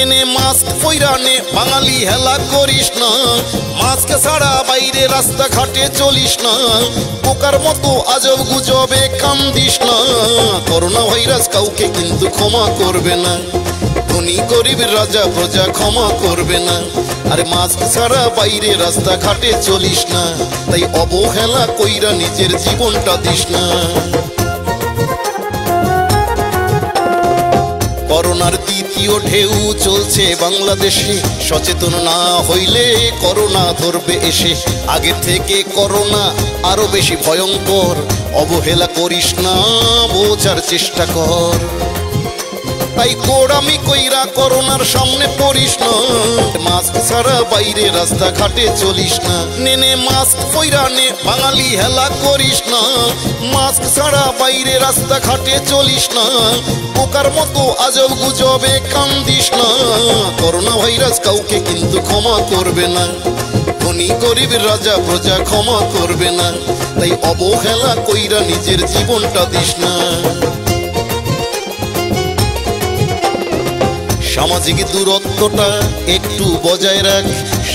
নে মাস্ক পইরা নে বাঙালি হেলা করিস না, মাস্ক ছাড়া বাইরে রাস্তাঘাটে চলিস না, পোকার মতো আজব গুজবে কান দিস না। করোনা ভাইরাস কাউকে কিন্তু ক্ষমা করবে না, ধনী গরিব রাজা প্রজা ক্ষমা করবে না। আরে মাস্ক ছাড়া বাইরে রাস্তাঘাটে চলিস না, তাই অবহেলা কইরা নিজের জীবনটা দিস না। করোনার দ্বিতীয় ঢেউ চলছে বাংলাদেশে, সচেতন না হইলে করোনা ধরবে এসে। আগে থেকে করোনা আরো বেশি ভয়ঙ্কর, অবহেলা করিস না, বোঝার চেষ্টা কর। তাই গোড়ামি কইরা করোনার সামনে পড়িস না, মাস্ক ছাড়া বাইরে রাস্তাঘাটে চলিস না। নে মাস্ক পইরা নে বাঙালি হেলা করিস না, মাস্ক ছাড়া বাইরে রাস্তাঘাটে চলিস না, পোকার মতো আজব গুজবে কান দিস না। করোনা ভাইরাস কাউকে কিন্তু ক্ষমা করবে না, ধনী গরিব রাজা প্রজা ক্ষমা করবে না। তাই অবহেলা কইরা নিজের জীবনটা দিস না। সামাজিক দূরত্বটা একটু বজায় রাখ,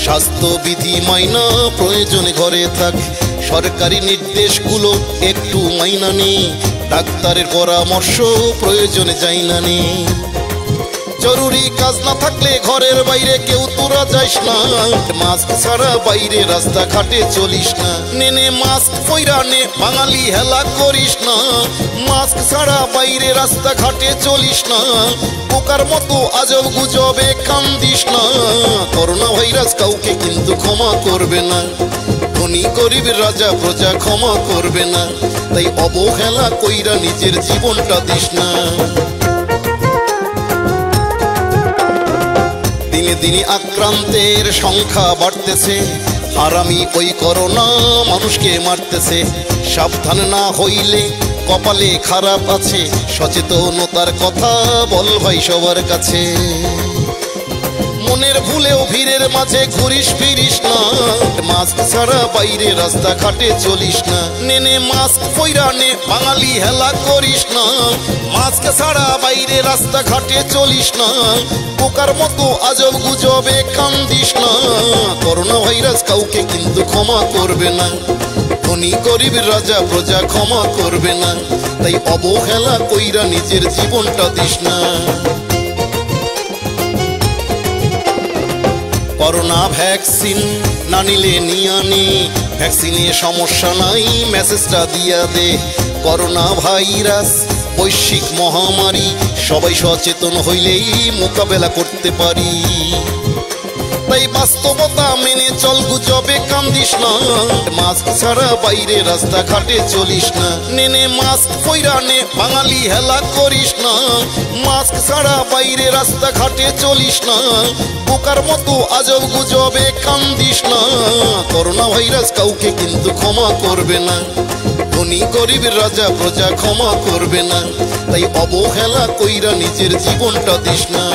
স্বাস্থ্যবিধি মাইনা প্রয়োজনে ঘরে থাক, সরকারি নির্দেশগুলো একটু মাইনা নে, ডাক্তারের পরামর্শ প্রয়োজনে যাই না নে। জরুরি কাজ না থাকলে ঘরের বাইরে কেউ তোরা যাইস না, মাস্ক ছাড়া বাইরে রাস্তাঘাটে চলিস না। নে মাস্ক পইরা নে বাঙালি হেলা করিস না, মাস্ক ছাড়া বাইরে রাস্তাঘাটে চলিস না, পোকার মতো আজব গুজবে কান দিস না। করোনা ভাইরাস কাউকে কিন্তু ক্ষমা করবে না, ধনী গরিব রাজা প্রজা ক্ষমা করবে না। তাই অবহেলা কইরা নিজের জীবনটা দিস না। দিনে দিনে আক্রান্তের সংখ্যা বাড়তেছে, হারামি ওই করোনা মানুষকে মারতেছে। সাবধান না হইলে কপালে খারাপ আছে, সচেতনতার কথা বল ভাই সবার কাছে। মনের ভুলেও ভিড়ের মাঝে ঘুরিস ফিরিস না, মাস্ক ছাড়া বাইরে রাস্তাঘাটে চলিস না। নে মাস্ক পইরা নে বাঙালি হেলা করিস না, মাস্ক ছাড়া বাইরে রাস্তাঘাটে চলিস না, পোকার মতো আজব গুজবে কান দিস না। করোনা ভাইরাস কাউকে কিন্তু ক্ষমা করবে না, ধনী গরিব রাজা প্রজা ক্ষমা করবে না। তাই অবহেলা কইরা নিজের জীবনটা দিস না। করোনা ভ্যাকসিন না নিলে নিয়া নে, ভ্যাকসিনে সমস্যা নাই মেসেজটা দিয়া দে। করোনা ভাইরাস বৈশ্বিক মহামারী, সবাই সচেতন হইলেই মোকাবেলা করতে পারি। তাই বাস্তবতা মেনে চল, গুজবে কান দিস না, মাস্ক ছাড়া বাইরে রাস্তাঘাটে চলিস না। নে মাস্ক পইরা নে বাঙালি হেলা করিস না, মাস্ক ছাড়া বাইরে রাস্তাঘাটে চলিস না, পোকার মতো আজব গুজবে কান দিস না। করোনা ভাইরাস কাউকে কিন্তু ক্ষমা করবে না, ধনী গরিব রাজা প্রজা ক্ষমা করবে না। তাই অবহেলা কইরা নিজের জীবনটা দিস না।